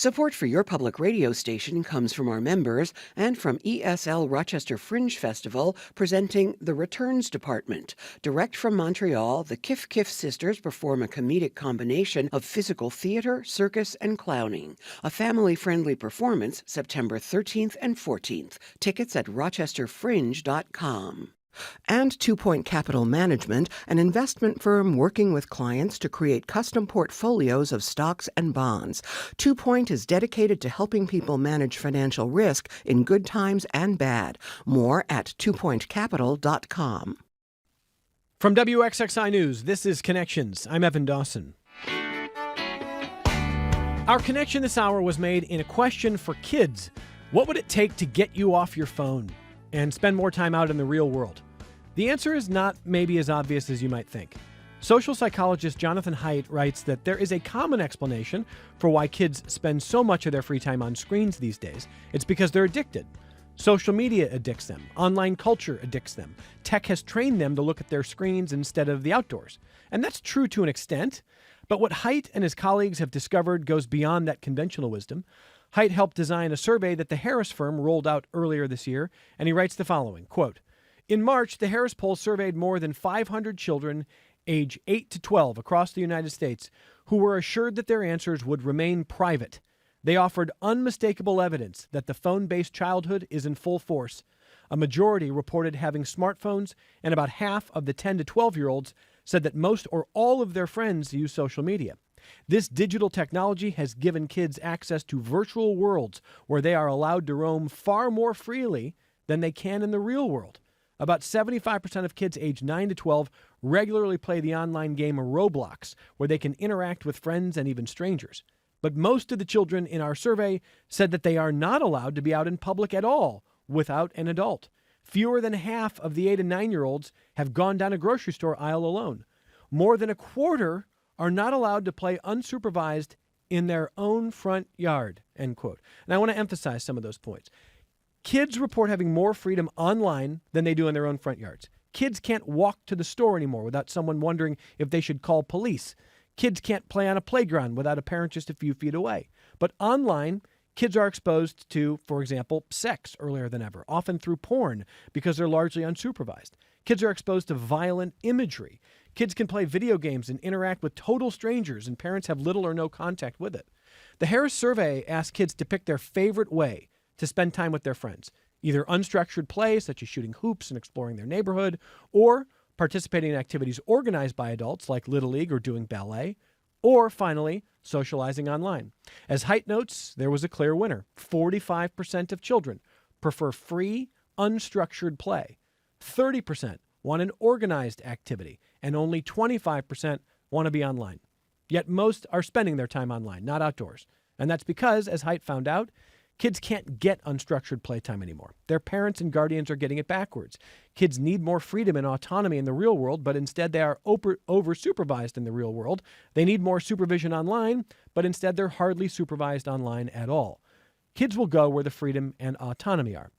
Support for your public radio station comes from our members and from ESL Rochester Fringe Festival presenting The Returns Department. Direct from Montreal, the Kif Kif sisters perform a comedic combination of physical theater, circus, and clowning. A family-friendly performance September 13th and 14th. Tickets at rochesterfringe.com. And 2 Point Capital Management, an investment firm working with clients to create custom portfolios of stocks and bonds. 2 Point is dedicated to helping people manage financial risk in good times and bad. More at 2pointcapital.com. From WXXI News, this is Connections. I'm Evan Dawson. Our connection this hour was made in a question for kids. What would it take to get you off your phone and spend more time out in the real world? The answer is not maybe as obvious as you might think. Social psychologist Jonathan Haidt writes that there is a common explanation for why kids spend so much of their free time on screens these days. It's because they're addicted. Social media addicts them. Online culture addicts them. Tech has trained them to look at their screens instead of the outdoors. And that's true to an extent. But what Haidt and his colleagues have discovered goes beyond that conventional wisdom. Haidt helped design a survey that the Harris firm rolled out earlier this year, and he writes the following, quote, "In March, the Harris poll surveyed more than 500 children age 8 to 12 across the United States who were assured that their answers would remain private. They offered unmistakable evidence that the phone-based childhood is in full force. A majority reported having smartphones, and about half of the 10 to 12-year-olds said that most or all of their friends use social media. This digital technology has given kids access to virtual worlds where they are allowed to roam far more freely than they can in the real world. About 75% of kids aged 9 to 12 regularly play the online game Roblox, where they can interact with friends and even strangers. But most of the children in our survey said that they are not allowed to be out in public at all without an adult. Fewer than half of the 8 and 9-year-olds have gone down a grocery store aisle alone. More than a quarter are not allowed to play unsupervised in their own front yard," end quote. And I want to emphasize some of those points. Kids report having more freedom online than they do in their own front yards. Kids can't walk to the store anymore without someone wondering if they should call police. Kids can't play on a playground without a parent just a few feet away. But online, kids are exposed to, for example, sex earlier than ever, often through porn because they're largely unsupervised. Kids are exposed to violent imagery. Kids can play video games and interact with total strangers, and parents have little or no contact with it. The Harris survey asked kids to pick their favorite way to spend time with their friends, either unstructured play, such as shooting hoops and exploring their neighborhood, or participating in activities organized by adults like Little League or doing ballet, or finally, socializing online. As Haidt notes, there was a clear winner. 45% of children prefer free, unstructured play. 30% want an organized activity, and only 25% want to be online. Yet most are spending their time online, not outdoors. And that's because, as Haidt found out, kids can't get unstructured playtime anymore. Their parents and guardians are getting it backwards. Kids need more freedom and autonomy in the real world, but instead they are over-supervised in the real world. They need more supervision online, but instead they're hardly supervised online at all. Kids will go where the freedom and autonomy are.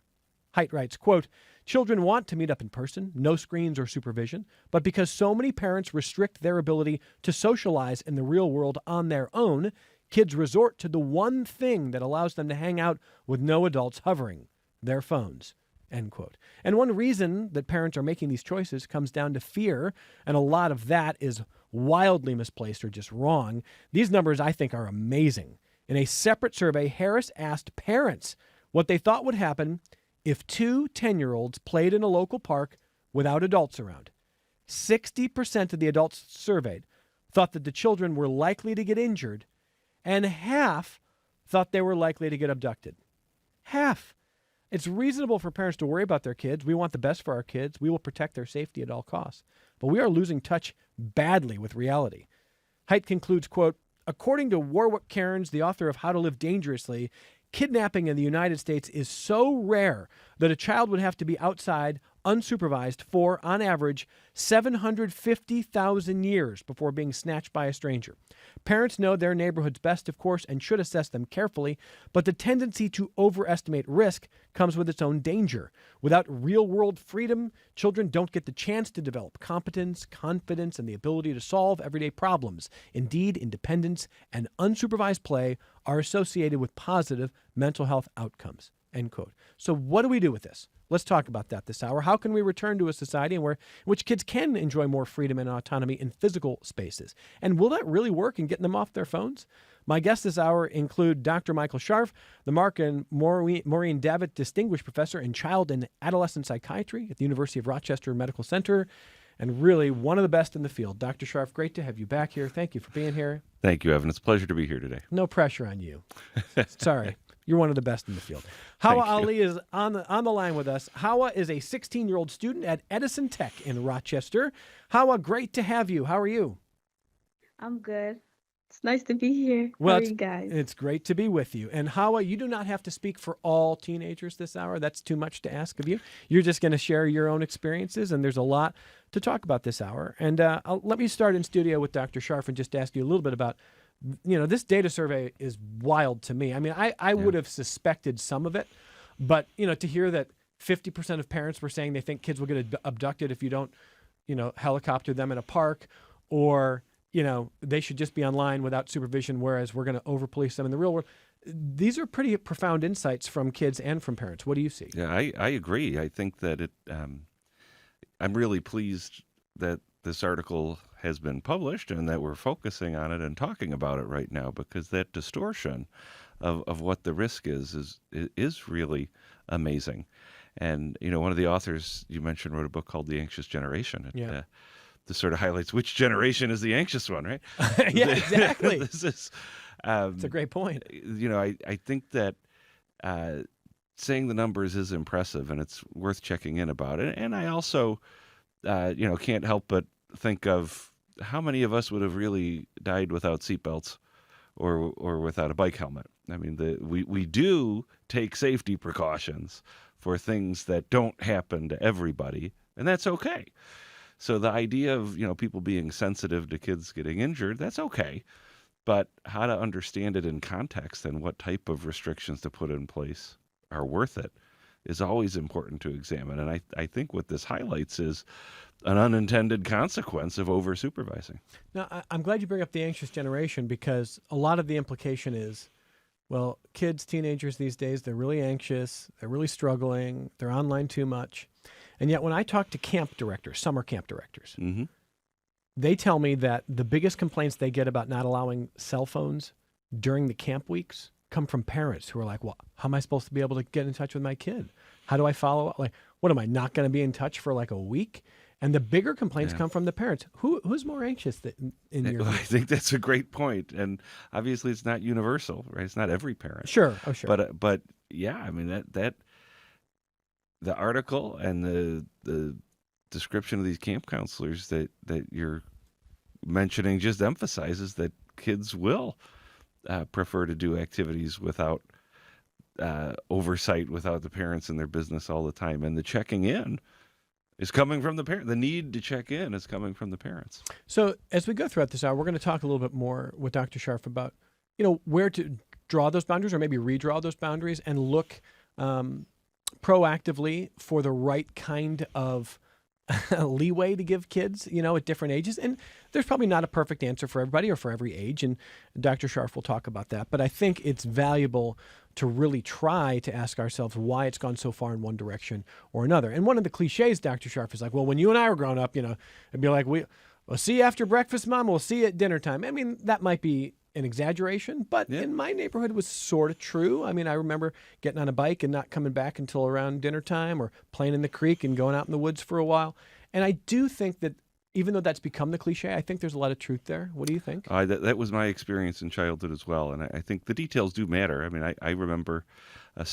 Haidt writes, quote, "Children want to meet up in person, no screens or supervision, but because so many parents restrict their ability to socialize in the real world on their own, kids resort to the one thing that allows them to hang out with no adults hovering, their phones," end quote. And one reason that parents are making these choices comes down to fear, and a lot of that is wildly misplaced or just wrong. These numbers, I think, are amazing. In a separate survey, Harris asked parents what they thought would happen if 2 10-year-olds played in a local park without adults around. 60% of the adults surveyed thought that the children were likely to get injured, and half thought they were likely to get abducted. Half. It's reasonable for parents to worry about their kids. We want the best for our kids. We will protect their safety at all costs. But we are losing touch badly with reality. Haidt concludes, quote, "According to Warwick Cairns, the author of How to Live Dangerously, kidnapping in the United States is so rare that a child would have to be outside unsupervised for, on average, 750,000 years before being snatched by a stranger. Parents know their neighborhoods best, of course, and should assess them carefully, but the tendency to overestimate risk comes with its own danger. Without real-world freedom, children don't get the chance to develop competence, confidence, and the ability to solve everyday problems. Indeed, independence and unsupervised play are associated with positive mental health outcomes. End quote. So what do we do with this? Let's talk about that this hour. How can we return to a society in which kids can enjoy more freedom and autonomy in physical spaces? And will that really work in getting them off their phones? My guests this hour include Dr. Michael Scharf, the Mark and Maureen Davitt Distinguished Professor in Child and Adolescent Psychiatry at the University of Rochester Medical Center, and really one of the best in the field. Dr. Scharf, great to have you back here. Thank you for being here. Thank you, Evan. It's a pleasure to be here today. No pressure on you. Sorry. You're one of the best in the field. Hawa Ali is on the line with us. Hawa is a 16-year-old student at Edison Tech in Rochester. Hawa, great to have you. How are you? I'm good. It's nice to be here. Well, How are you guys? It's great to be with you. And Hawa, you do not have to speak for all teenagers this hour. That's too much to ask of you. You're just going to share your own experiences, and there's a lot to talk about this hour. And let me start in studio with Dr. Scharf and just ask you a little bit about, this data survey is wild to me. I mean, I would have suspected some of it, but, to hear that 50% of parents were saying they think kids will get abducted if you don't, helicopter them in a park, or, they should just be online without supervision, whereas we're going to over-police them in the real world. These are pretty profound insights from kids and from parents. What do you see? Yeah, I agree. I think that I'm really pleased that this article has been published and that we're focusing on it and talking about it right now, because that distortion of what the risk is really amazing. And, one of the authors you mentioned wrote a book called The Anxious Generation. This sort of highlights which generation is the anxious one, right? Yeah, exactly. This is, it's a great point. I think that saying the numbers is impressive, and it's worth checking in about it. And I also, can't help but think of how many of us would have really died without seatbelts or without a bike helmet. I mean, we do take safety precautions for things that don't happen to everybody, and that's okay. So the idea of, people being sensitive to kids getting injured, that's okay. But how to understand it in context and what type of restrictions to put in place are worth it is always important to examine. And I think what this highlights is an unintended consequence of over-supervising. Now, I'm glad you bring up the anxious generation, because a lot of the implication is, well, kids, teenagers these days, they're really anxious, they're really struggling, they're online too much. And yet when I talk to camp directors, summer camp directors, they tell me that the biggest complaints they get about not allowing cell phones during the camp weeks come from parents who are like, well, how am I supposed to be able to get in touch with my kid? How do I follow up? Like, what, am I not going to be in touch for like a week? And the bigger complaints come from the parents. Who's more anxious in your view? I think that's a great point. And obviously it's not universal, right? It's not every parent. Sure. Oh, sure. But yeah, I mean, that the article and the description of these camp counselors that you're mentioning just emphasizes that kids will prefer to do activities without oversight, without the parents in their business all the time. And the checking in is coming from the parent. The need to check in is coming from the parents. So as we go throughout this hour, we're going to talk a little bit more with Dr. Scharf about, where to draw those boundaries, or maybe redraw those boundaries, and look proactively for the right kind of leeway to give kids, at different ages. And there's probably not a perfect answer for everybody or for every age. And Dr. Scharf will talk about that. But I think it's valuable to really try to ask ourselves why it's gone so far in one direction or another. And one of the cliches, Dr. Scharf, is like, well, when you and I were growing up, it'd be like, we'll see you after breakfast, Mom. We'll see you at dinner time. I mean, that might be an exaggeration, but in my neighborhood it was sort of true. I mean, I remember getting on a bike and not coming back until around dinner time, or playing in the creek and going out in the woods for a while. And I do think that even though that's become the cliche, I think there's a lot of truth there. What do you think? That was my experience in childhood as well. And I think the details do matter. I mean, I remember I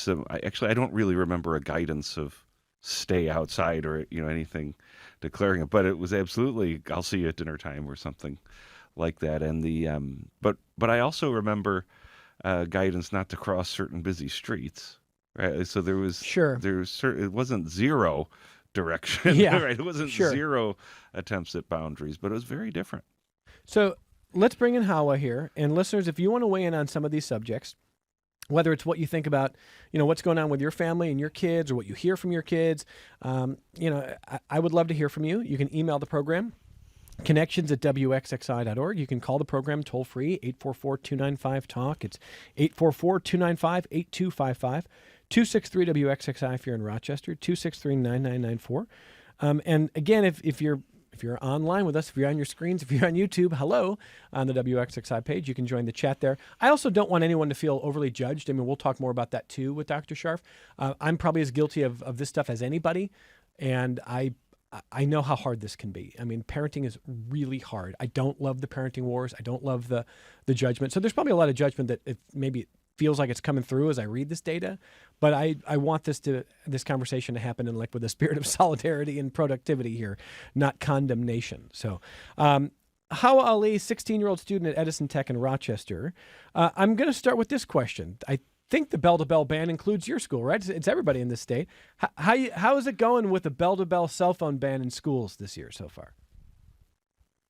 don't really remember a guidance of stay outside or, anything declaring it, but it was absolutely, I'll see you at dinner time or something like that. And but I also remember guidance not to cross certain busy streets, right? So it wasn't zero direction. Yeah, Right? It wasn't sure. zero attempts at boundaries, but it was very different. So let's bring in Hawa here. And listeners, if you want to weigh in on some of these subjects, whether it's what you think about, what's going on with your family and your kids, or what you hear from your kids, I would love to hear from you. You can email the program, connections@wxxi.org. You can call the program toll free, 844-295-TALK. It's 844-295-8255. 263-WXXI if you're in Rochester, 263-9994. And again, if you're online with us, if you're on your screens, if you're on YouTube, hello on the WXXI page. You can join the chat there. I also don't want anyone to feel overly judged. I mean, we'll talk more about that too with Dr. Scharf. I'm probably as guilty of this stuff as anybody, and I know how hard this can be. I mean, parenting is really hard. I don't love the parenting wars. I don't love the judgment. So there's probably a lot of judgment that maybe it feels like it's coming through as I read this data, but I want this conversation to happen in with a spirit of solidarity and productivity here, not condemnation. So, Hawa Ali, 16-year-old student at Edison Tech in Rochester. I'm going to start with this question. I think the bell-to-bell ban includes your school, right? It's everybody in this state. How is it going with the bell-to-bell cell phone ban in schools this year so far?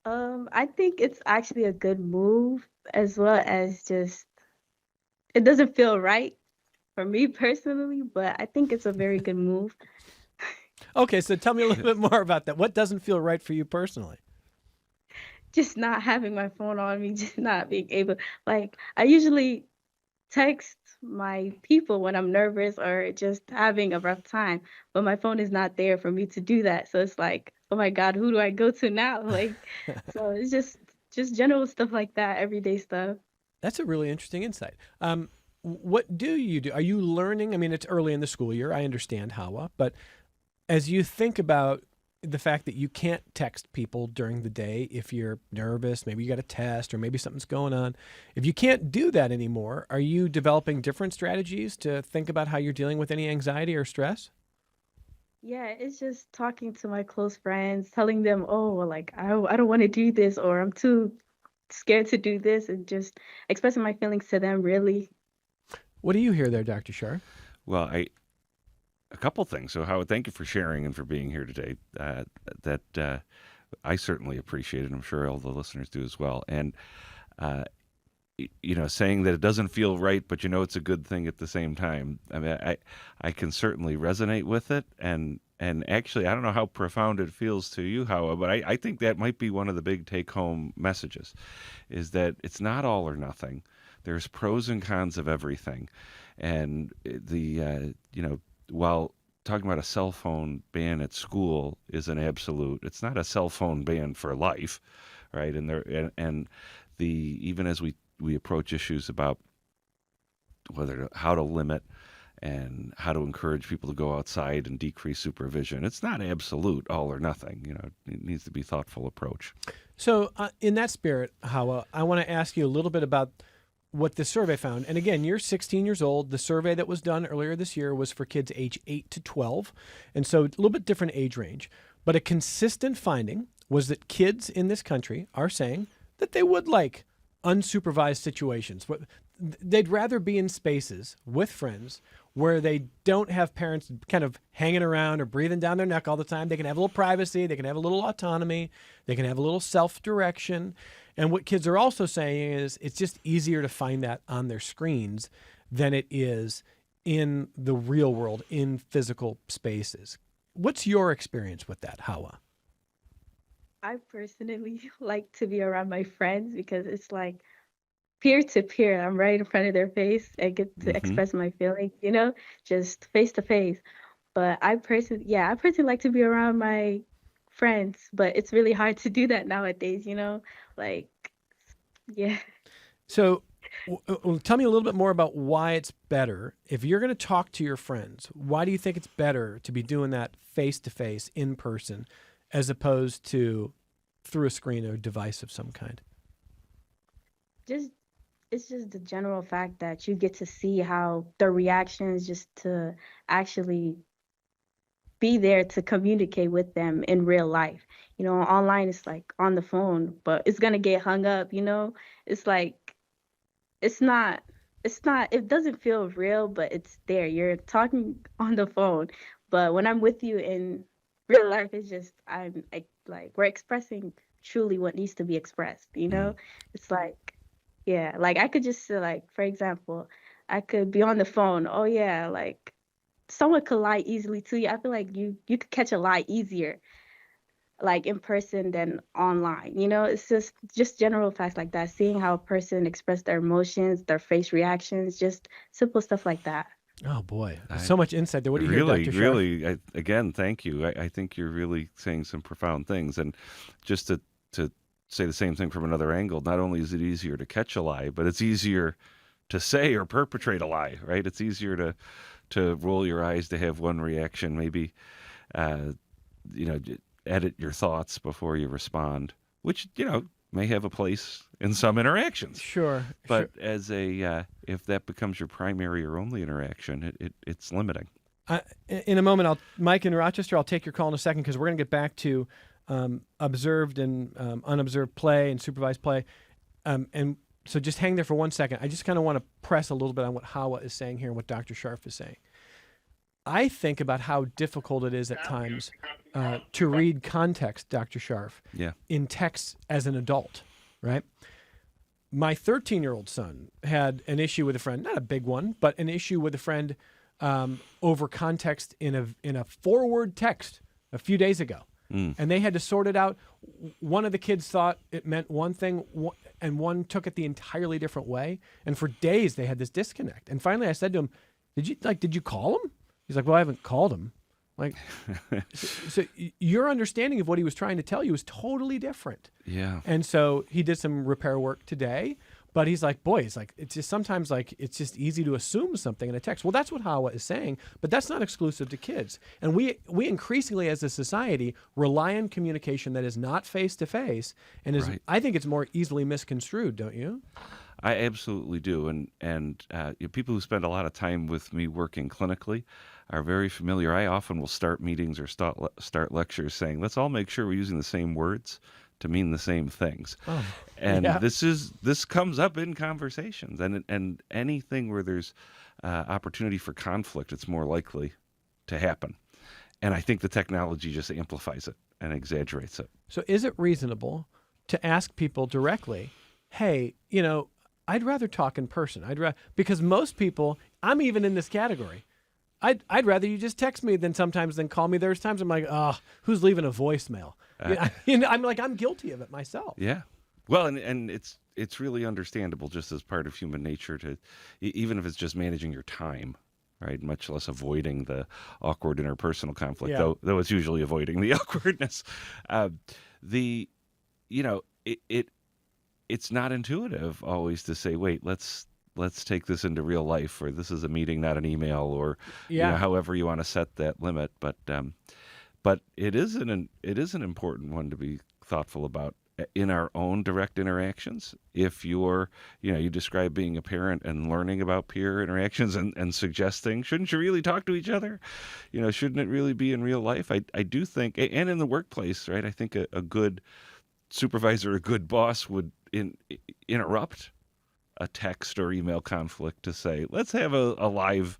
I think it's actually a good move, as well as just it doesn't feel right for me personally, but I think it's a very good move. Okay, so tell me a little bit more about that. What doesn't feel right for you personally? Just not having my phone on me, just not being able, I usually text my people when I'm nervous or just having a rough time, but my phone is not there for me to do that. So it's like, oh my God, who do I go to now? So it's just general stuff like that, everyday stuff. That's a really interesting insight. What do you do? Are you learning? I mean, it's early in the school year. I understand, Hawa, but as you think about the fact that you can't text people during the day if you're nervous, maybe you got a test or maybe something's going on. If you can't do that anymore, are you developing different strategies to think about how you're dealing with any anxiety or stress? Yeah, it's just talking to my close friends, telling them, oh, I don't want to do this, or I'm too scared to do this, and just expressing my feelings to them, really. What do you hear there, Dr. Scharf? Well, a couple things. So, Howard, thank you for sharing and for being here today. That I certainly appreciate it. I'm sure all the listeners do as well. And saying that it doesn't feel right, but it's a good thing at the same time. I mean, I can certainly resonate with it. And actually, I don't know how profound it feels to you, Howard, but I think that might be one of the big take-home messages, is that it's not all or nothing. There's pros and cons of everything. And while talking about a cell phone ban at school is an absolute, it's not a cell phone ban for life, right? And even as we approach issues about how to limit and how to encourage people to go outside and decrease supervision, it's not absolute all or nothing. It needs to be a thoughtful approach. So in that spirit, Hawa, I want to ask you a little bit about what the survey found. And again, you're 16 years old. The survey that was done earlier this year was for kids age 8 to 12. And so a little bit different age range. But a consistent finding was that kids in this country are saying that they would like unsupervised situations. They'd rather be in spaces with friends where they don't have parents kind of hanging around or breathing down their neck all the time. They can have a little privacy. They can have a little autonomy. They can have a little self-direction. And what kids are also saying is it's just easier to find that on their screens than it is in the real world, in physical spaces. What's your experience with that, Hawa? I personally like to be around my friends because it's like peer to peer. I'm right in front of their face. I get to express my feelings, just face to face. But I personally like to be around my friends, but it's really hard to do that nowadays, yeah. So tell me a little bit more about why it's better. If you're going to talk to your friends, why do you think it's better to be doing that face-to-face, in person, as opposed to through a screen or device of some kind? It's just the general fact that you get to see how their reactions, just to actually be there to communicate with them in real life. Online it's like on the phone, but it's gonna get hung up, It's like it doesn't feel real, but it's there. You're talking on the phone. But when I'm with you in real life is just like we're expressing truly what needs to be expressed, Mm. It's like, yeah, like I could just say, like, for example, I could be on the phone. Oh yeah, like someone could lie easily to you. I feel like you could catch a lie easier like in person than online. It's just general facts like that, seeing how a person express their emotions, their face reactions, just simple stuff like that. Oh boy, there's I so much insight there. What do you hear, really, Dr. Scharf? really, again, thank you. I think you're really saying some profound things. And just to say the same thing from another angle, not only is it easier to catch a lie, but it's easier to say or perpetrate a lie, right? It's easier to roll your eyes, to have one reaction, maybe, uh, edit your thoughts before you respond, which, may have a place in some interactions. Sure. But as if that becomes your primary or only interaction, it's limiting. In a moment, Mike in Rochester, I'll take your call in a second because we're going to get back to observed and unobserved play and supervised play. And so just hang there for 1 second. I just kind of want to press a little bit on what Hawa is saying here and what Dr. Scharf is saying. I think about how difficult it is at times to read context, Dr. Scharf, in text as an adult, right? My 13-year-old son had an issue with a friend, not a big one, but an issue with a friend over context in a forward text a few days ago. And they had to sort it out. One of the kids thought it meant one thing, and one took it the entirely different way. And for days they had this disconnect. And finally, I said to him, "Did you call him?" He's like, "Well, I haven't called him." Like, so your understanding of what he was trying to tell you is totally different. Yeah. And so he did some repair work today. But he's like, it's just sometimes like it's just easy to assume something in a text. Well, that's what Hawa is saying, but that's not exclusive to kids. And we increasingly as a society rely on communication that is not face-to-face and is, Right. I think it's more easily misconstrued, don't you? I absolutely do. And people who spend a lot of time with me working clinically are very familiar. I often will start meetings or start lectures saying, let's all make sure we're using the same words to mean the same things. Oh, and yeah. this comes up in conversations, and anything where there's opportunity for conflict, it's more likely to happen. And I think the technology just amplifies it and exaggerates it. So is it reasonable to ask people directly, hey, I'd rather talk in person. Because most people, I'm even in this category. I'd rather you just text me than call me. There's times I'm like, who's leaving a voicemail? I'm like, I'm guilty of it myself. Yeah. Well, and it's really understandable just as part of human nature to, even if it's just managing your time, right? Much less avoiding the awkward interpersonal conflict, Yeah. though it's usually avoiding the awkwardness. It's not intuitive always to say, wait, let's take this into real life, or this is a meeting, not an email, or however you want to set that limit. But it is an important one to be thoughtful about in our own direct interactions. If you describe being a parent and learning about peer interactions and suggesting, shouldn't you really talk to each other? Shouldn't it really be in real life? I do think, and in the workplace, right? I think a good supervisor, a good boss would interrupt a text or email conflict to say, let's have a live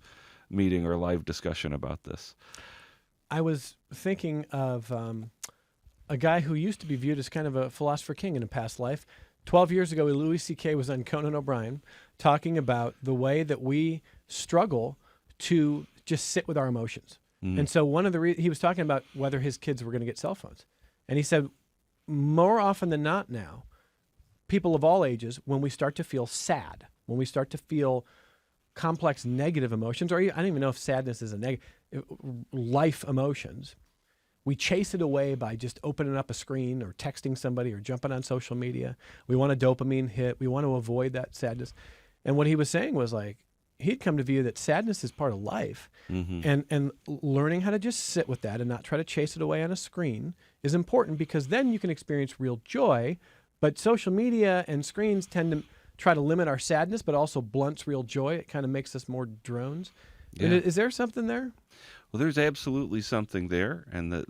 meeting or live discussion about this. I was thinking of a guy who used to be viewed as kind of a philosopher king in a past life. 12 years ago, Louis C.K. was on Conan O'Brien talking about the way that we struggle to just sit with our emotions. And so one of he was talking about whether his kids were going to get cell phones. And he said, more often than not now, people of all ages, when we start to feel sad, when we start to feel complex negative emotions, or I don't even know if sadness is a negative, life emotions, we chase it away by just opening up a screen or texting somebody or jumping on social media. We want a dopamine hit. We want to avoid that sadness. And what he was saying was like, he'd come to view that sadness is part of life, and learning how to just sit with that and not try to chase it away on a screen is important, because then you can experience real joy. But social media and screens tend to try to limit our sadness, but also blunts real joy. It kind of makes us more drones. Yeah. Is there something there? Well, there's absolutely something there, and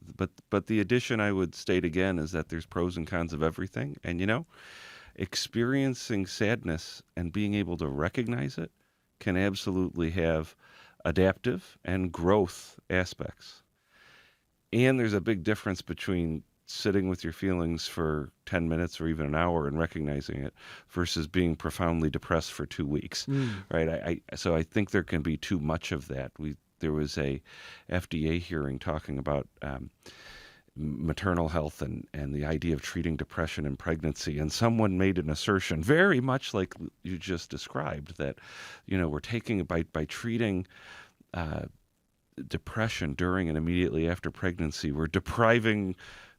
but the addition I would state again is that there's pros and cons of everything. And experiencing sadness and being able to recognize it can absolutely have adaptive and growth aspects. And there's a big difference between sitting with your feelings for 10 minutes or even an hour and recognizing it versus being profoundly depressed for 2 weeks, right? So I think there can be too much of that. There was a FDA hearing talking about maternal health and the idea of treating depression in pregnancy. And someone made an assertion very much like you just described that, we're taking it by treating depression during and immediately after pregnancy, we're depriving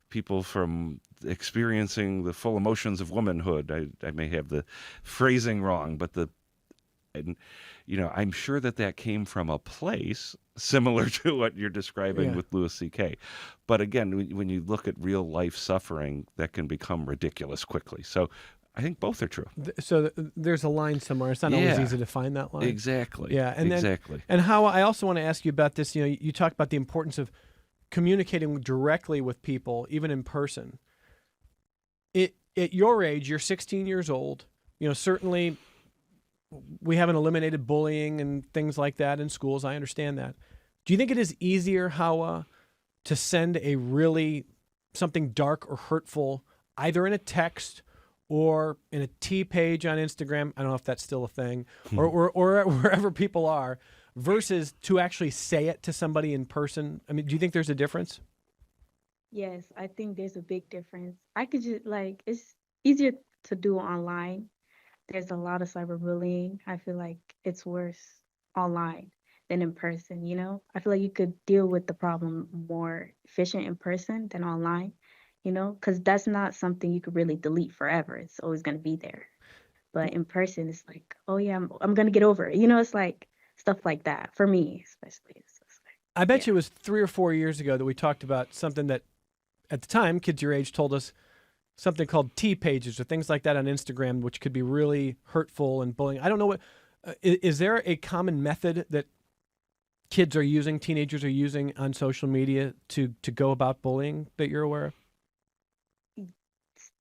people from experiencing the full emotions of womanhood. I may have the phrasing wrong, but I'm sure that came from a place similar to what you're describing with Louis C.K. But again, when you look at real life suffering, that can become ridiculous quickly. So I think both are true. So there's a line somewhere. It's not always easy to find that line. Exactly. Yeah, and exactly. And how I also want to ask you about this. You talk about the importance of communicating directly with people, even in person. At your age, you're 16 years old. Certainly we haven't eliminated bullying and things like that in schools. I understand that. Do you think it is easier, Hawa, to send something dark or hurtful, either in a text or in a T page on Instagram? I don't know if that's still a thing, or wherever people are, versus to actually say it to somebody in person? I mean, do you think there's a difference? Yes, I think there's a big difference. I could just it's easier to do online. There's a lot of cyberbullying. I feel like it's worse online than in person, I feel like you could deal with the problem more efficient in person than online, because that's not something you could really delete forever. It's always going to be there. But in person, it's like, oh yeah, I'm going to get over it. It's like stuff like that for me, especially. It's just like, I bet you it was 3 or 4 years ago that we talked about something that at the time kids your age told us, something called T pages or things like that on Instagram, which could be really hurtful and bullying. I don't know is there a common method that kids are using, teenagers are using on social media to go about bullying that you're aware of?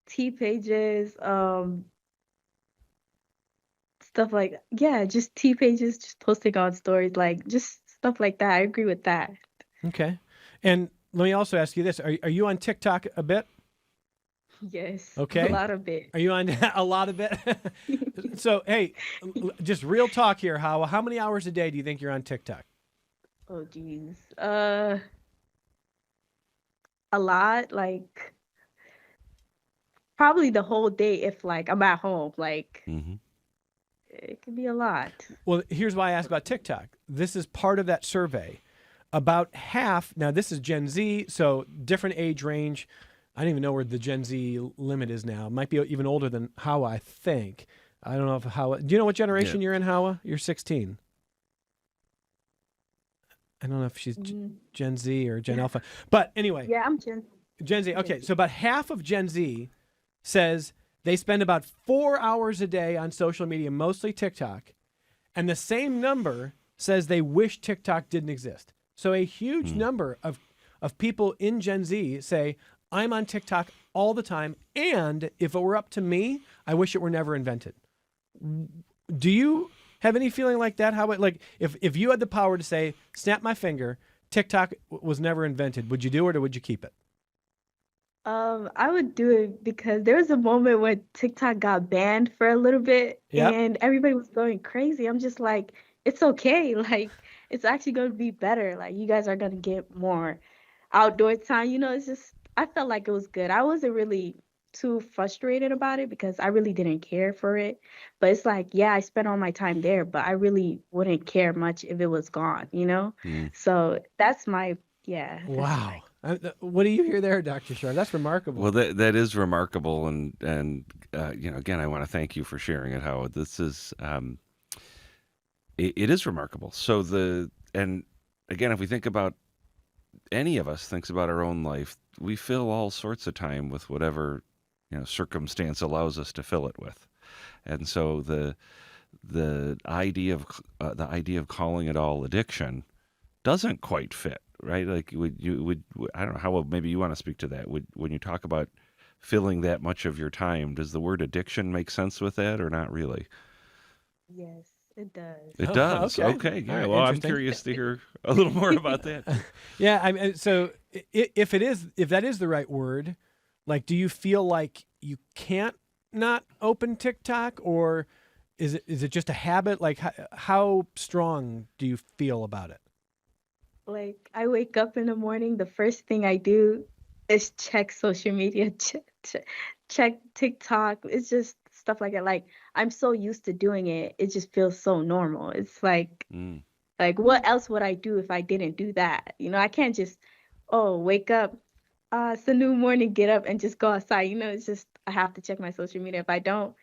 T pages, stuff like, just T pages, just posting on stories, like just stuff like that. I agree with that. Okay. And let me also ask you this. Are you on TikTok a bit? Yes. Okay. A lot of it. Are you on a lot of it? So, hey, just real talk here, Hawa. How many hours a day do you think you're on TikTok? Oh, geez. A lot, like probably the whole day if I'm at home. It could be a lot. Well, here's why I asked about TikTok. This is part of that survey. About half, now this is Gen Z, so different age range. I don't even know where the Gen Z limit is now. It might be even older than Hawa, I think. I don't know if Hawa... Do you know what generation you're in, Hawa? You're 16. I don't know if she's Gen Z or Gen Alpha. But anyway. Yeah, I'm Gen Z. Okay, so about half of Gen Z says they spend about 4 hours a day on social media, mostly TikTok. And the same number says they wish TikTok didn't exist. So a huge number of people in Gen Z say, I'm on TikTok all the time, and if it were up to me, I wish it were never invented. Do you have any feeling like that? How if you had the power to say, snap my finger, TikTok was never invented, would you do it or would you keep it? I would do it because there was a moment when TikTok got banned for a little bit and everybody was going crazy. I'm just like, it's okay. It's actually going to be better. You guys are going to get more outdoor time. It's just, I felt like it was good. I wasn't really too frustrated about it because I really didn't care for it. But it's I spent all my time there, but I really wouldn't care much if it was gone, So that's my, Wow. What do you hear there, Dr. Scharf? That's remarkable. Well, that is remarkable. And again, I want to thank you for sharing it, Howard. This is, it is remarkable. So and again, if we think about, any of us thinks about our own life, we fill all sorts of time with whatever circumstance allows us to fill it with, and so the idea of calling it all addiction doesn't quite fit, right? I don't know how. Maybe you want to speak to that. When you talk about filling that much of your time, does the word addiction make sense with that or not really? Yes. It does. It does. Okay. Yeah. Right, well, I'm curious to hear a little more about that. Yeah. So if that is the right word, like, do you feel like you can't not open TikTok, or is it just a habit? Like, how strong do you feel about it? Like, I wake up in the morning, the first thing I do is check social media, check TikTok. It's just stuff like that. Like, I'm so used to doing it, it just feels so normal. It's like what else would I do if I didn't do that? I can't just, oh, wake up, it's a new morning, get up and just go outside. It's just I have to check my social media. If I don't,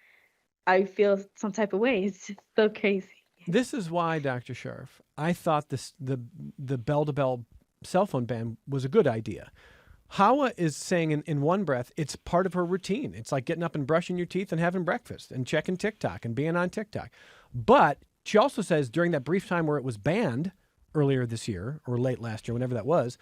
I feel some type of way. It's just so crazy. This is why, Dr. Scharf, I thought the bell-to-bell cell phone ban was a good idea. Hawa is saying in one breath, it's part of her routine. It's like getting up and brushing your teeth and having breakfast and checking TikTok and being on TikTok. But she also says during that brief time where it was banned earlier this year or late last year, whenever that was,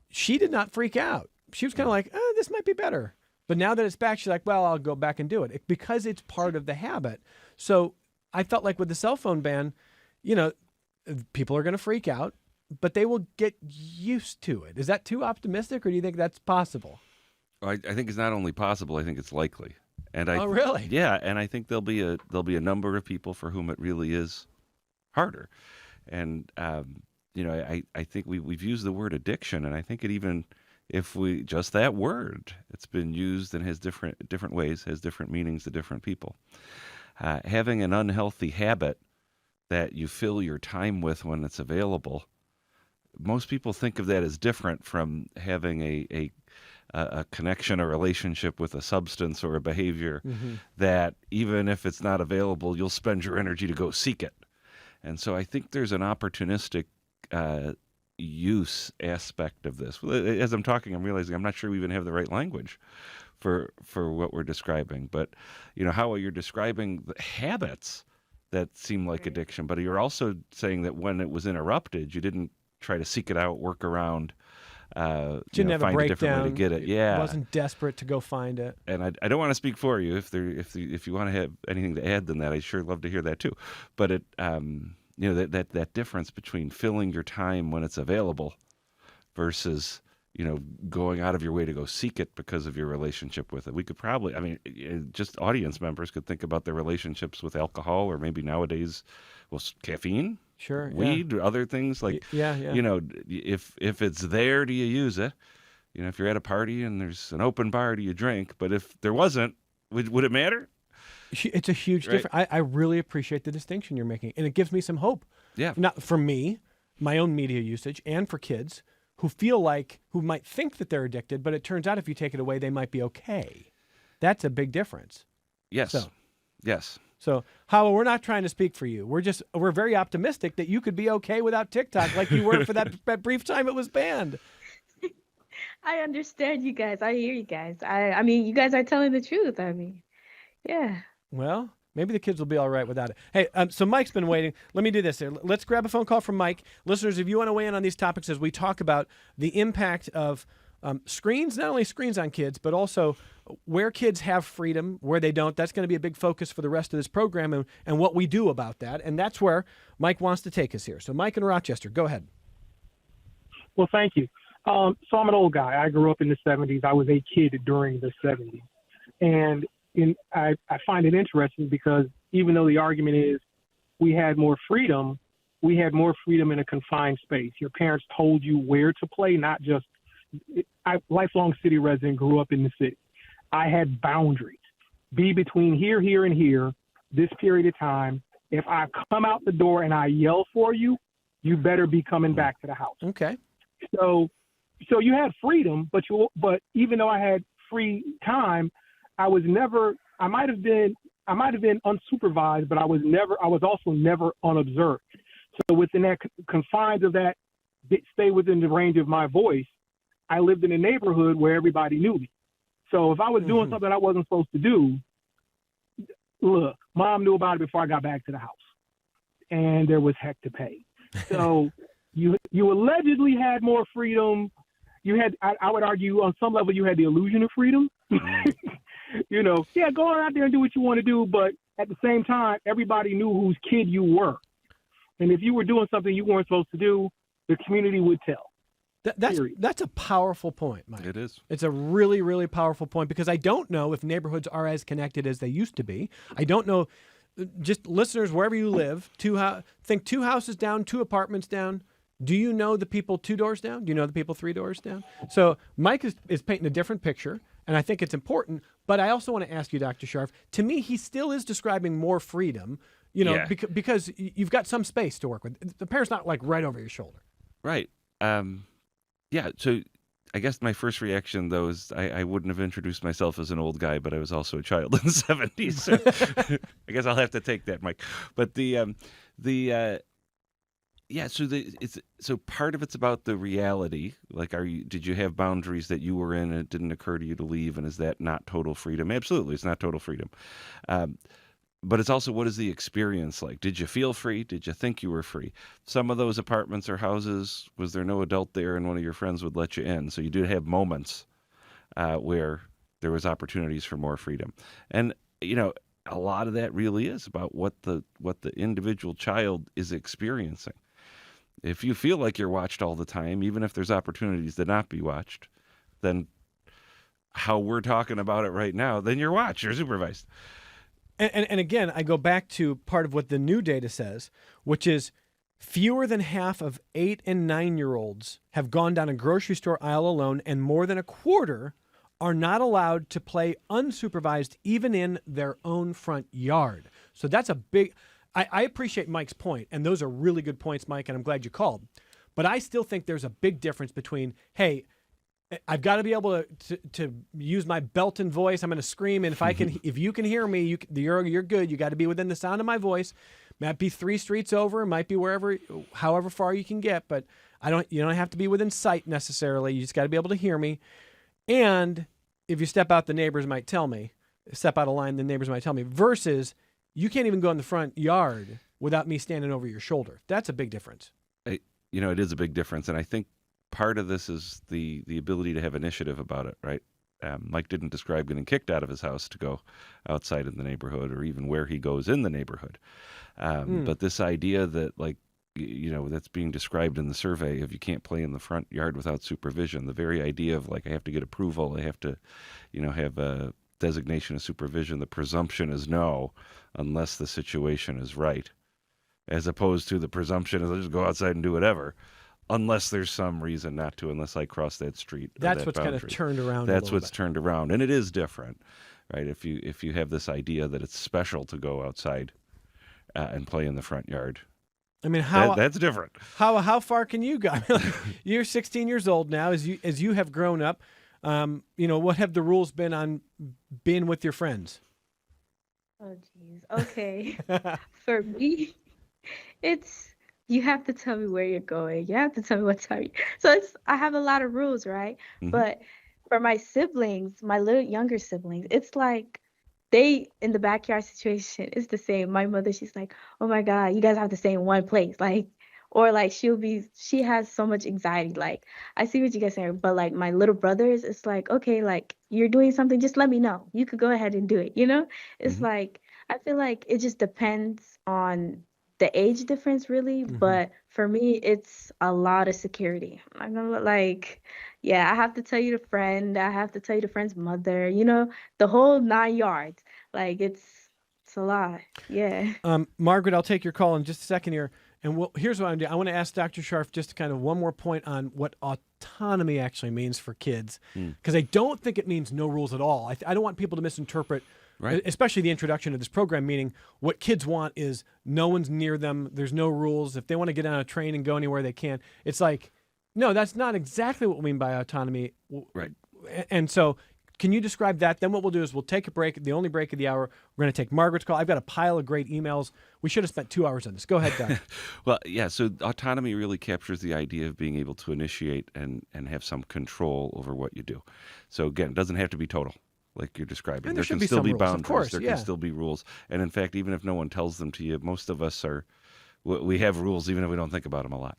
she did not freak out. She was kind of like, this might be better. But now that it's back, she's like, well, I'll go back and do it because it's part of the habit. So I felt like with the cell phone ban, people are going to freak out, but they will get used to it. Is that too optimistic, or do you think that's possible? I think it's not only possible, I think it's likely. And oh, really? Yeah, and I think there'll be a number of people for whom it really is harder. And I think we've used the word addiction, and I think it even, if we just that word, it's been used and has different ways, has different meanings to different people. Having an unhealthy habit that you fill your time with when it's available, most people think of that as different from having a connection or relationship with a substance or a behavior that even if it's not available, you'll spend your energy to go seek it. And so I think there's an opportunistic use aspect of this. As I'm talking, I'm realizing I'm not sure we even have the right language for what we're describing. But, how you're describing the habits that seem like addiction, but you're also saying that when it was interrupted, you didn't try to seek it out, work around, didn't have find a a different way to get it. Yeah, wasn't desperate to go find it. And I don't want to speak for you. If you want to have anything to add than that, I'd sure love to hear that too. But it, that difference between filling your time when it's available versus going out of your way to go seek it because of your relationship with it. We could probably, just audience members could think about their relationships with alcohol, or maybe nowadays, caffeine. Sure. Weed, or other things like, if it's there, do you use it? If you're at a party and there's an open bar, do you drink? But if there wasn't, would it matter? It's a huge difference. I really appreciate the distinction you're making, and it gives me some hope. Yeah. Not for me, my own media usage, and for kids who might think that they're addicted, but it turns out if you take it away, they might be okay. That's a big difference. Yes. Yes. So, Hawa, we're not trying to speak for you. We're very optimistic that you could be okay without TikTok like you were for that brief time it was banned. I understand you guys. I hear you guys. I mean, you guys are telling the truth. Yeah. Well, maybe the kids will be all right without it. Hey, so Mike's been waiting. Let me do this here. Let's grab a phone call from Mike. Listeners, if you want to weigh in on these topics as we talk about the impact of screens, not only screens on kids, but also where kids have freedom, where they don't. That's going to be a big focus for the rest of this program and what we do about that. And that's where Mike wants to take us here. So Mike in Rochester, go ahead. Well, thank you. So I'm an old guy. I grew up in the 70s. I was a kid during the 70s. And I find it interesting because even though the argument is we had more freedom in a confined space. Your parents told you where to play, not just lifelong city resident, grew up in the city. I had boundaries. Be between here, here, and here, this period of time. If I come out the door and I yell for you, you better be coming back to the house. Okay. So you had freedom, but even though I had free time, I might have been unsupervised, but I was also never unobserved. So within that confines of that, stay within the range of my voice, I lived in a neighborhood where everybody knew me. So if I was doing something I wasn't supposed to do, look, mom knew about it before I got back to the house, and there was heck to pay. So you allegedly had more freedom. You had, I would argue, on some level, you had the illusion of freedom. Go on out there and do what you want to do, but at the same time, everybody knew whose kid you were. And if you were doing something you weren't supposed to do, the community would tell. Period. That's a powerful point, Mike. It is. It's a really, really powerful point because I don't know if neighborhoods are as connected as they used to be. I don't know. Just listeners, wherever you live, think 2 houses down, 2 apartments down. Do you know the people 2 doors down? Do you know the people 3 doors down? So Mike is painting a different picture, and I think it's important. But I also want to ask you, Dr. Scharf, to me, he still is describing more freedom, Yeah. because you've got some space to work with. The parent's not like right over your shoulder. Right. Yeah. So I guess my first reaction, though, is I wouldn't have introduced myself as an old guy, but I was also a child in the 70s. So I guess I'll have to take that, Mike. But yeah, so part of it's about the reality. Like, did you have boundaries that you were in and it didn't occur to you to leave? And is that not total freedom? Absolutely, it's not total freedom. But it's also, what is the experience like? Did you feel free? Did you think you were free? Some of those apartments or houses, was there no adult there and one of your friends would let you in? So you did have moments where there was opportunities for more freedom. And, a lot of that really is about what the individual child is experiencing. If you feel like you're watched all the time, even if there's opportunities to not be watched, then how we're talking about it right now, then you're watched, you're supervised. And again, I go back to part of what the new data says, which is fewer than half of 8 and 9-year-olds have gone down a grocery store aisle alone, and more than a quarter are not allowed to play unsupervised even in their own front yard. So that's a big... I appreciate Mike's point, and those are really good points, Mike, and I'm glad you called. But I still think there's a big difference between, hey, I've got to be able to use my Belton voice. I'm going to scream, and if you can hear me, you're good. You got to be within the sound of my voice. Might be 3 streets over, might be however far you can get, but you don't have to be within sight necessarily. You just got to be able to hear me. And if you step out, the neighbors might tell me. Step out of line, the neighbors might tell me. Versus, you can't even go in the front yard without me standing over your shoulder. That's a big difference. It is a big difference, and I think part of this is the ability to have initiative about it, right? Mike didn't describe getting kicked out of his house to go outside in the neighborhood or even where he goes in the neighborhood. But this idea that, that's being described in the survey of you can't play in the front yard without supervision, the very idea of, I have to get approval, I have to, have a designation of supervision, the presumption is no, unless the situation is right, as opposed to the presumption is, just go outside and do whatever. Unless there's some reason not to, unless I cross that street. That's that what's boundary. kind of turned around. That's what's turned around, and it is different, right? If you have this idea that it's special to go outside and play in the front yard, I mean, that's different. How far can you go? You're 16 years old now. As you have grown up, what have the rules been on being with your friends? Oh, geez. Okay. For me, it's you have to tell me where you're going. You have to tell me what time. So I have a lot of rules, right? Mm-hmm. But for my siblings, my little younger siblings, it's like they in the backyard situation. It's the same. My mother, she's like, "Oh my God, you guys have to stay in one place." Or she has so much anxiety. I see what you guys saying, but my little brothers, it's like, okay, you're doing something, just let me know. You could go ahead and do it. It's Mm-hmm. I feel like it just depends on the age difference, really. Mm-hmm. But for me, it's a lot of security. I'm gonna yeah, I have to tell you the friend. I have to tell you the friend's mother. The whole 9 yards. It's a lot. Yeah. Margaret, I'll take your call in just a second here. And here's what I'm doing. I want to ask Dr. Scharf just kind of one more point on what autonomy actually means for kids. Because I don't think it means no rules at all. I don't want people to misinterpret, Right. especially the introduction to this program, meaning what kids want is no one's near them. There's no rules. If they want to get on a train and go anywhere, they can. It's no, that's not exactly what we mean by autonomy. Right. And so can you describe that? Then what we'll do is we'll take a break, the only break of the hour. We're going to take Margaret's call. I've got a pile of great emails. We should have spent 2 hours on this. Go ahead, Doc. Well, yeah, so autonomy really captures the idea of being able to initiate and have some control over what you do. So again, it doesn't have to be total, like you're describing. And There should can be still some be rules, of boundaries. course, There yeah. can still be rules. And in fact, even if no one tells them to you, most of us we have rules even if we don't think about them a lot.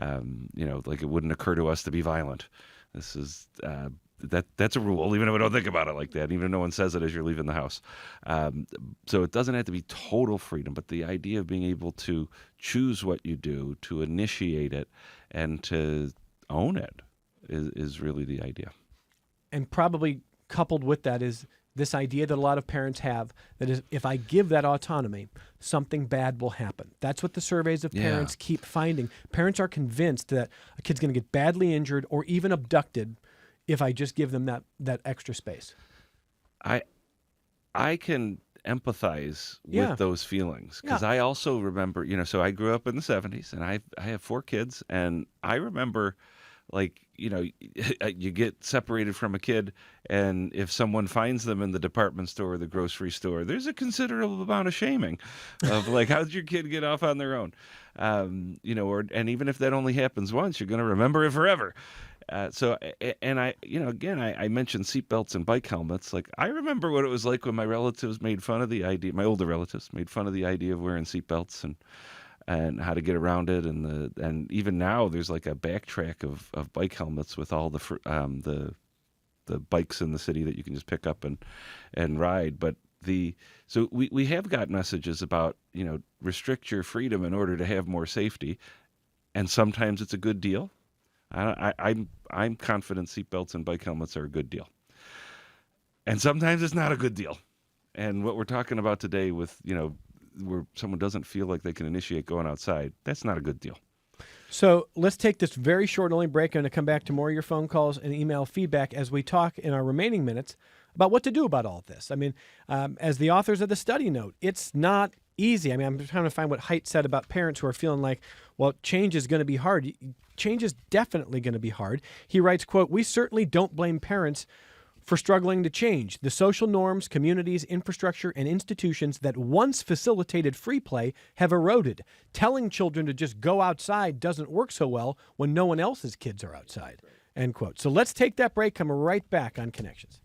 It wouldn't occur to us to be violent. This is... that's a rule, even if I don't think about it like that, even if no one says it as you're leaving the house. So it doesn't have to be total freedom, but the idea of being able to choose what you do, to initiate it, and to own it is really the idea. And probably coupled with that is this idea that a lot of parents have, that is, if I give that autonomy, something bad will happen. That's what the surveys of parents keep finding. Parents are convinced that a kid's going to get badly injured or even abducted if I just give them that extra space. I can empathize with those feelings because I also remember, so I grew up in the 70s and I have 4 kids, and I remember, like, you get separated from a kid, and if someone finds them in the department store or the grocery store, there's a considerable amount of shaming of like, how did your kid get off on their own? And even if that only happens once, you're going to remember it forever. And I mentioned seatbelts and bike helmets. Like, I remember what it was like when my relatives made fun of the idea, my older relatives made fun of the idea of wearing seatbelts and how to get around it. And even now there's like a backtrack of bike helmets with all the bikes in the city that you can just pick up and ride. But so we have got messages about, restrict your freedom in order to have more safety. And sometimes it's a good deal. I'm confident seatbelts and bike helmets are a good deal. And sometimes it's not a good deal. And what we're talking about today with, where someone doesn't feel like they can initiate going outside, that's not a good deal. So let's take this very short only break. I'm going to come back to more of your phone calls and email feedback as we talk in our remaining minutes about what to do about all of this. I mean, as the authors of the study note, it's not easy. I mean, I'm trying to find what Haidt said about parents who are feeling like, well, change is going to be hard. Change is definitely going to be hard. He writes, quote, "We certainly don't blame parents for struggling to change. The social norms, communities, infrastructure, and institutions that once facilitated free play have eroded. Telling children to just go outside doesn't work so well when no one else's kids are outside." End quote. So let's take that break. Come right back on Connections.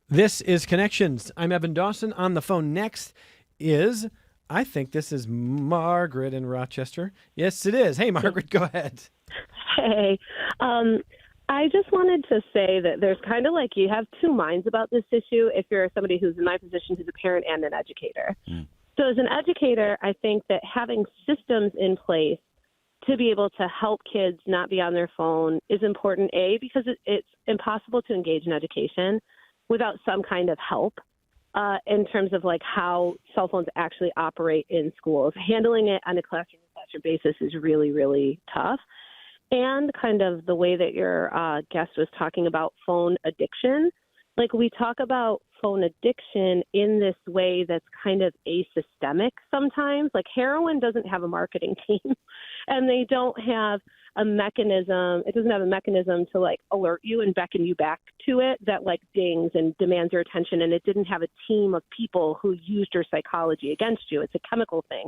This is Connections. I'm Evan Dawson. On the phone next is, I think this is Margaret in Rochester. Yes, it is. Hey, Margaret, go ahead. Hey, I just wanted to say that there's kind of like you have two minds about this issue if you're somebody who's in my position who's a parent and an educator. So as an educator, I think that having systems in place to be able to help kids not be on their phone is important, A, because it's impossible to engage in education without some kind of help in terms of like how cell phones actually operate in schools. Handling it on a classroom-to-classroom basis is really, really tough. And kind of the way that your guest was talking about phone addiction, like we talk about phone addiction in this way that's kind of asystemic sometimes. Like heroin doesn't have a marketing team and they don't have a mechanism. It doesn't have a mechanism to like alert you and beckon you back to it that like dings and demands your attention. And it didn't have a team of people who used your psychology against you. It's a chemical thing.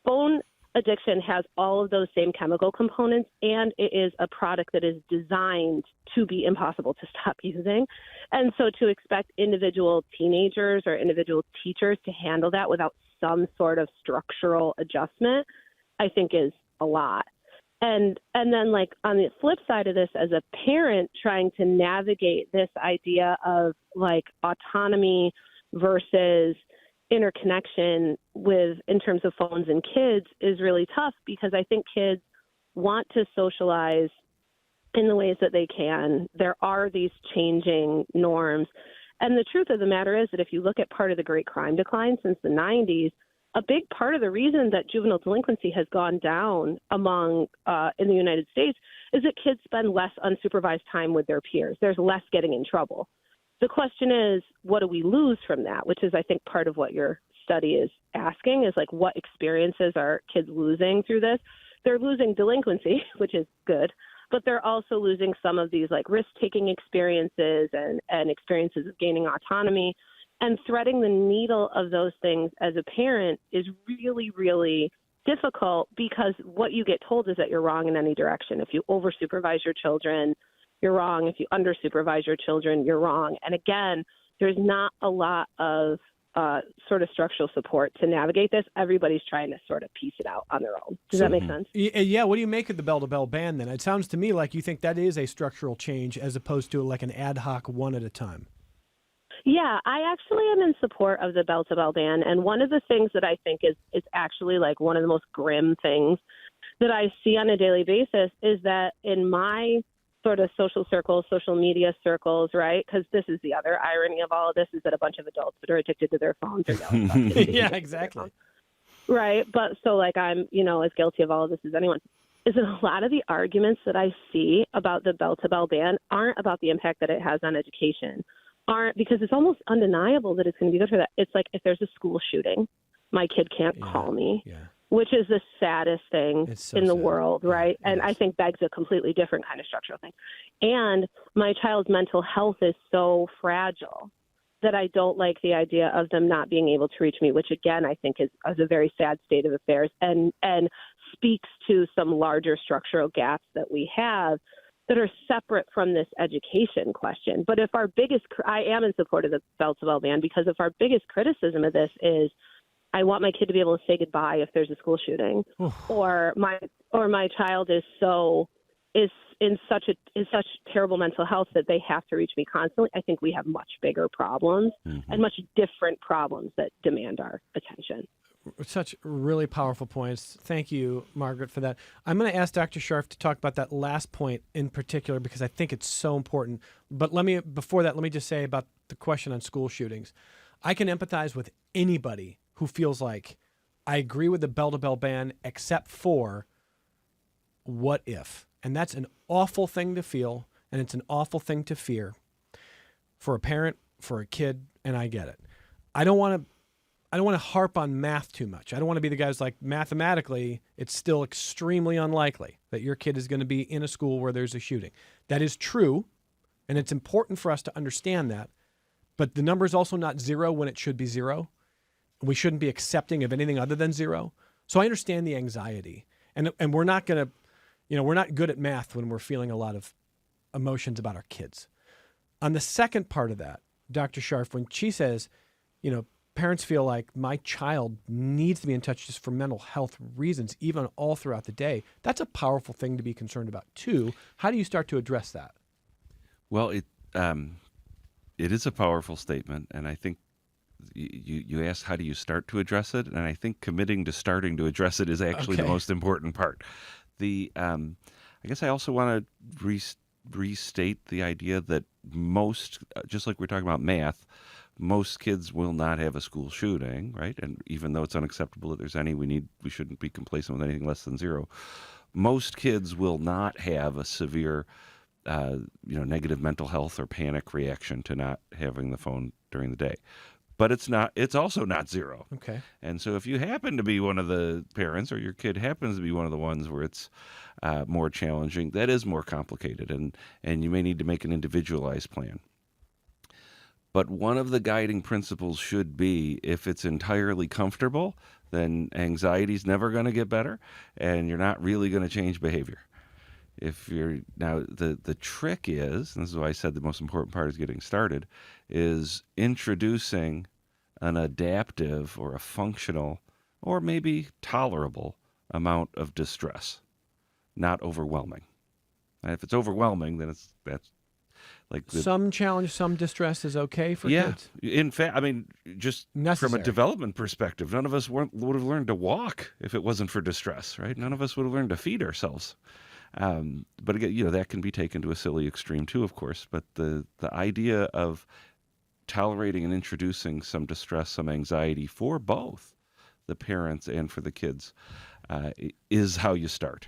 Phone addiction has all of those same chemical components, and it is a product that is designed to be impossible to stop using. And so to expect individual teenagers or individual teachers to handle that without some sort of structural adjustment, I think is a lot. And then like on the flip side of this, as a parent trying to navigate this idea of like autonomy versus interconnection with in terms of phones and kids is really tough, because I think kids want to socialize in the ways that they can. There are these changing norms. And the truth of the matter is that if you look at part of the great crime decline since the 90s, a big part of the reason that juvenile delinquency has gone down among in the United States is that kids spend less unsupervised time with their peers. There's less getting in trouble. The question is, what do we lose from that? Which is, I think, part of what your study is asking is like, what experiences are kids losing through this? They're losing delinquency, which is good, but they're also losing some of these like risk-taking experiences and experiences of gaining autonomy. And threading the needle of those things as a parent is really, really difficult, because what you get told is that you're wrong in any direction. If you oversupervise your children, you're wrong. If you undersupervise your children, you're wrong. And again, there's not a lot of sort of structural support to navigate this. Everybody's trying to sort of piece it out on their own. Does that make sense? Yeah. What do you make of the bell-to-bell ban then? It sounds to me like you think that is a structural change as opposed to like an ad hoc one at a time. Yeah, I actually am in support of the bell-to-bell ban. And one of the things that I think is actually like one of the most grim things that I see on a daily basis is that in my sort of social circles, social media circles, right? Because this is the other irony of all of this, is that a bunch of adults that are addicted to their phones are yelling about kids being Yeah, addicted to their exactly. phones. Right. But so like I'm, as guilty of all of this as anyone. Is that a lot of the arguments that I see about the bell-to-bell ban aren't about the impact that it has on education, because it's almost undeniable that it's going to be good for that. It's like if there's a school shooting, my kid can't call me, which is the saddest thing in the world, right? And I think begs a completely different kind of structural thing. And my child's mental health is so fragile that I don't like the idea of them not being able to reach me, which again I think is a very sad state of affairs and speaks to some larger structural gaps that we have that are separate from this education question. But if I am in support of the bell-to-bell ban, because if our biggest criticism of this is I want my kid to be able to say goodbye if there's a school shooting, or my child is in such terrible mental health that they have to reach me constantly, I think we have much bigger problems and much different problems that demand our attention. Such really powerful points. Thank you, Margaret, for that. I'm going to ask Dr. Scharf to talk about that last point in particular because I think it's so important. But before that, let me just say about the question on school shootings. I can empathize with anybody who feels like I agree with the bell-to-bell ban except for what if. And that's an awful thing to feel, and it's an awful thing to fear for a parent, for a kid, and I get it. I don't want to harp on math too much. I don't want to be the guy who's like, mathematically, it's still extremely unlikely that your kid is going to be in a school where there's a shooting. That is true, and it's important for us to understand that. But the number is also not zero when it should be zero. We shouldn't be accepting of anything other than zero. So I understand the anxiety. And we're not going to, we're not good at math when we're feeling a lot of emotions about our kids. On the second part of that, Dr. Scharf, when she says, parents feel like my child needs to be in touch just for mental health reasons, even all throughout the day, that's a powerful thing to be concerned about too. How do you start to address that? Well, it is a powerful statement, and I think you asked how do you start to address it, and I think committing to starting to address it is actually the most important part. I guess I also want to restate the idea that most, just like we're talking about math, most kids will not have a school shooting, right? And even though it's unacceptable that there's any, we shouldn't be complacent with anything less than zero. Most kids will not have a severe, negative mental health or panic reaction to not having the phone during the day. But it's also not zero. Okay. And so if you happen to be one of the parents or your kid happens to be one of the ones where it's more challenging, that is more complicated, and you may need to make an individualized plan. But one of the guiding principles should be if it's entirely comfortable, then anxiety's never going to get better, and you're not really going to change behavior. Now the trick is, and this is why I said the most important part is getting started, is introducing an adaptive or a functional or maybe tolerable amount of distress, not overwhelming. And if it's overwhelming, then that's like some challenge, some distress is okay for kids. In fact, just necessary. From a development perspective, none of us would have learned to walk if it wasn't for distress, right? None of us would have learned to feed ourselves. But again, that can be taken to a silly extreme too, of course. But the idea of tolerating and introducing some distress, some anxiety for both the parents and for the kids is how you start.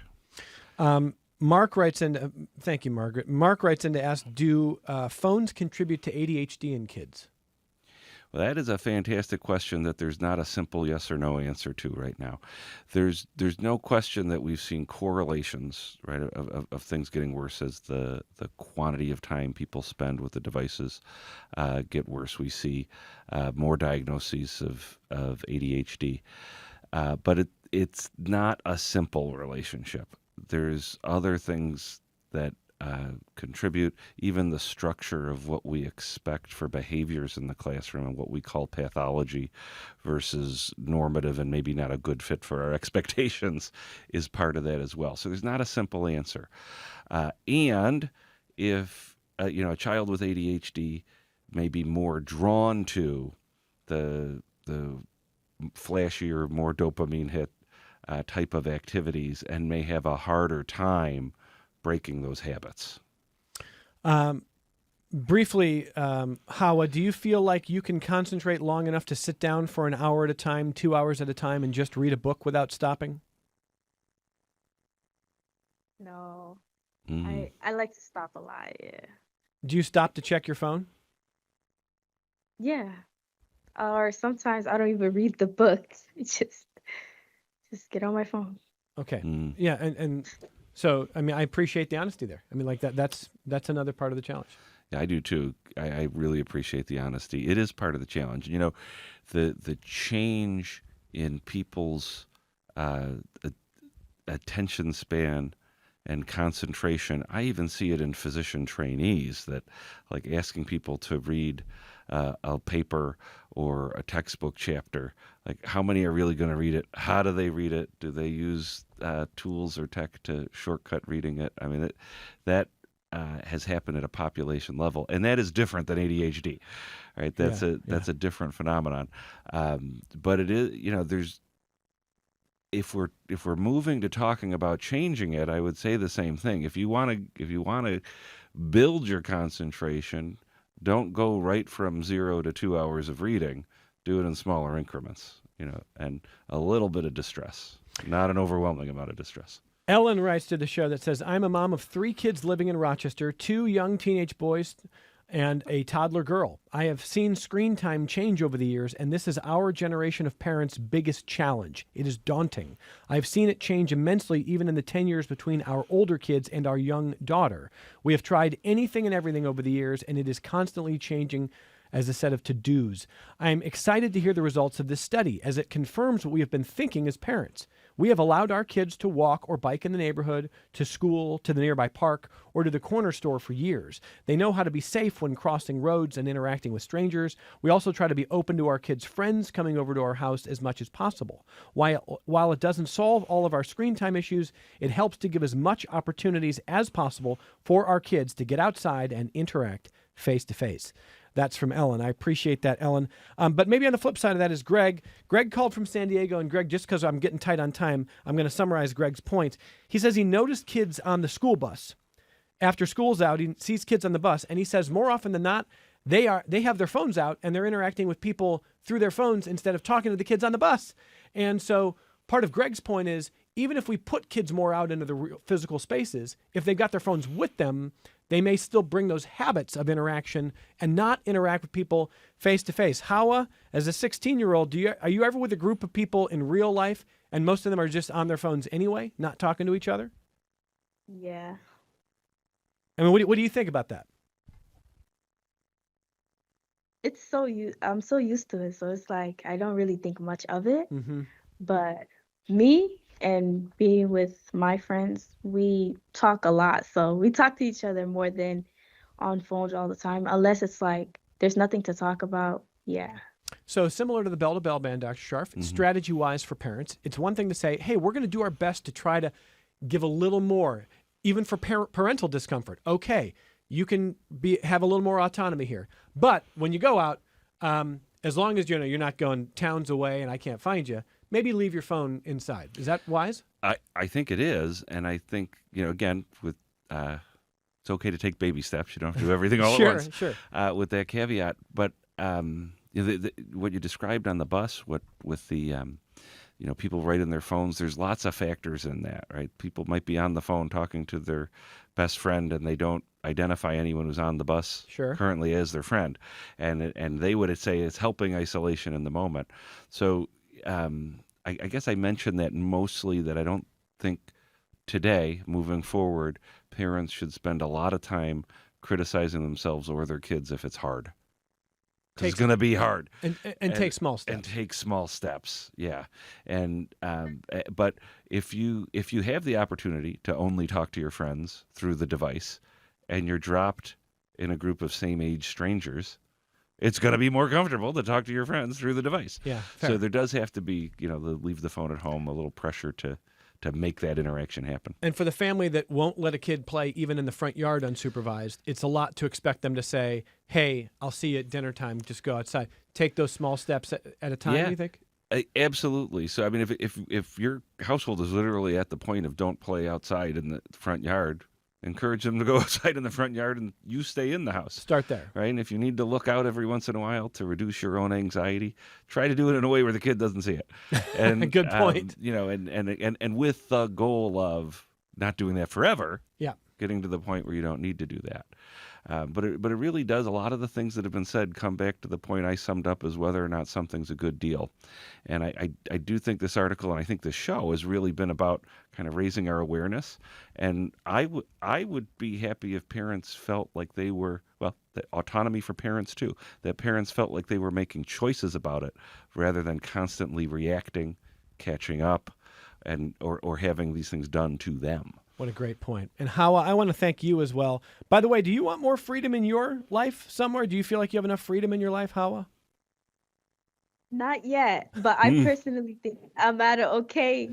Mark writes in, thank you, Margaret. Mark writes in to ask, do phones contribute to ADHD in kids? Well, that is a fantastic question that there's not a simple yes or no answer to right now. There's no question that we've seen correlations, right, of things getting worse as the quantity of time people spend with the devices get worse. We see more diagnoses of ADHD, but it's not a simple relationship. There's other things that contribute, even the structure of what we expect for behaviors in the classroom and what we call pathology versus normative and maybe not a good fit for our expectations is part of that as well. So there's not a simple answer. And if a child with ADHD may be more drawn to the flashier, more dopamine hit type of activities and may have a harder time breaking those habits. Briefly, Hawa, do you feel like you can concentrate long enough to sit down for an hour at a time, 2 hours at a time, and just read a book without stopping? No, Mm. I like to stop a lot. Yeah. Do you stop to check your phone? Yeah. Or sometimes I don't even read the book. Just get on my phone. Okay. Mm. Yeah, and so, I mean, I appreciate the honesty there. I mean, like that's another part of the challenge. Yeah, I do too. I really appreciate the honesty. It is part of the challenge. You know, the change in people's attention span and concentration. I even see it in physician trainees that, like, asking people to read a paper or a textbook chapter. Like, how many are really going to read it? How do they read it? Do they use tools or tech to shortcut reading it? I mean, that has happened at a population level, and that is different than ADHD, right? That's a different phenomenon. But it is, you know, there's, if we're moving to talking about changing it, I would say the same thing. If you want to build your concentration, don't go right from 0 to 2 hours of reading. Do it in smaller increments, you know, and a little bit of distress, not an overwhelming amount of distress. Ellen writes to the show that says, I'm a mom of 3 kids living in Rochester, 2 young teenage boys and a toddler girl. I have seen screen time change over the years, and this is our generation of parents' biggest challenge. It is daunting. I've seen it change immensely even in the 10 years between our older kids and our young daughter. We have tried anything and everything over the years, and it is constantly changing as a set of to-dos. I'm excited to hear the results of this study, as it confirms what we have been thinking as parents. We have allowed our kids to walk or bike in the neighborhood, to school, to the nearby park, or to the corner store for years. They know how to be safe when crossing roads and interacting with strangers. We also try to be open to our kids' friends coming over to our house as much as possible. While it doesn't solve all of our screen time issues, it helps to give as much opportunities as possible for our kids to get outside and interact face to face. That's from Ellen. I appreciate that, Ellen. But maybe on the flip side of that is Greg. Greg called from San Diego, and Greg, just because I'm getting tight on time, I'm going to summarize Greg's point. He says he noticed kids on the school bus. After school's out, he sees kids on the bus, and he says more often than not, they have their phones out, and they're interacting with people through their phones instead of talking to the kids on the bus. And so part of Greg's point is, even if we put kids more out into the real physical spaces, if they've got their phones with them, they may still bring those habits of interaction and not interact with people face to face. Hawa, as a 16-year-old, are you ever with a group of people in real life and most of them are just on their phones anyway, not talking to each other? Yeah. I mean, what do you think about that? I'm so used to it, so it's like I don't really think much of it. Mm-hmm. But me and being with my friends, we talk a lot. So we talk to each other more than on phones all the time, unless it's like there's nothing to talk about. Yeah. So similar to the bell-to-bell ban, Dr. Scharf, strategy-wise for parents, it's one thing to say, hey, we're going to do our best to try to give a little more, even for parental discomfort. Okay, you can have a little more autonomy here. But when you go out, as long as you're not going towns away and I can't find you, maybe leave your phone inside. Is that wise? I think it is, and I think, again, with it's okay to take baby steps. You don't have to do everything all at once. Sure. With that caveat, but what you described on the bus, with the people right in their phones, there's lots of factors in that, right? People might be on the phone talking to their best friend, and they don't identify anyone who's on the bus currently as their friend, and they would say it's helping isolation in the moment. So I guess I mentioned that mostly that I don't think today, moving forward, parents should spend a lot of time criticizing themselves or their kids if it's hard. It's going to be hard. And take small steps. And take small steps, yeah. And but if you have the opportunity to only talk to your friends through the device, and you're dropped in a group of same-age strangers, it's going to be more comfortable to talk to your friends through the device. Yeah. Fair. So there does have to be, leave the phone at home, a little pressure to make that interaction happen. And for the family that won't let a kid play even in the front yard unsupervised, it's a lot to expect them to say, hey, I'll see you at dinner time, just go outside. Take those small steps at a time, you think? Absolutely. So, I mean, if your household is literally at the point of don't play outside in the front yard, encourage them to go outside in the front yard and you stay in the house. Start there. Right? And if you need to look out every once in a while to reduce your own anxiety, try to do it in a way where the kid doesn't see it. And Good point. And with the goal of not doing that forever, Yeah. getting to the point where you don't need to do that. But it really does. A lot of the things that have been said come back to the point I summed up as whether or not something's a good deal. And I do think this article and I think this show has really been about kind of raising our awareness. And I would be happy if parents felt like they were, well, the autonomy for parents too, that parents felt like they were making choices about it rather than constantly reacting, catching up, and or having these things done to them. What a great point. And Hawa, I want to thank you as well. By the way, do you want more freedom in your life somewhere? Do you feel like you have enough freedom in your life, Hawa? Not yet, but I personally think I'm at an okay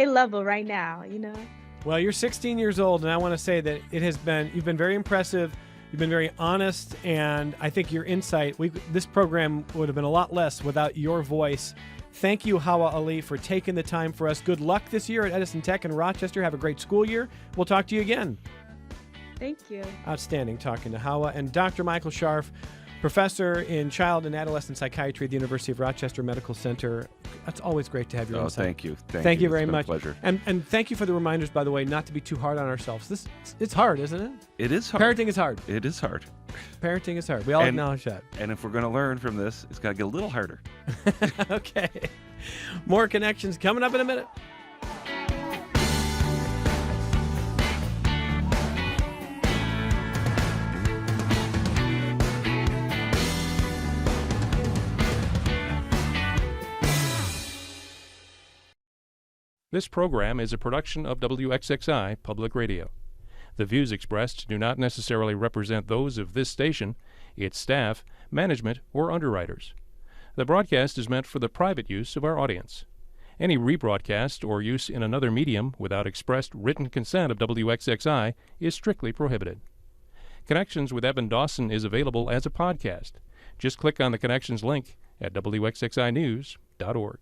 level right now, you know. Well, you're 16 years old, and I want to say that you've been very impressive. You've been very honest, and I think your insight, this program would have been a lot less without your voice. Thank you, Hawa Ali, for taking the time for us. Good luck this year at Edison Tech in Rochester. Have a great school year. We'll talk to you again. Thank you. Outstanding talking to Hawa. And Dr. Michael Scharf, professor in child and adolescent psychiatry at the University of Rochester Medical Center. It's always great to have your insight. Thank you. Thank you very It's been much. a pleasure. And thank you for the reminders, by the way, not to be too hard on ourselves. It's hard, isn't it? It is hard. Parenting is hard. It is hard. Parenting is hard. We all acknowledge that. And if we're going to learn from this, it's got to get a little harder. Okay. More connections coming up in a minute. This program is a production of WXXI Public Radio. The views expressed do not necessarily represent those of this station, its staff, management, or underwriters. The broadcast is meant for the private use of our audience. Any rebroadcast or use in another medium without expressed written consent of WXXI is strictly prohibited. Connections with Evan Dawson is available as a podcast. Just click on the Connections link at WXXInews.org.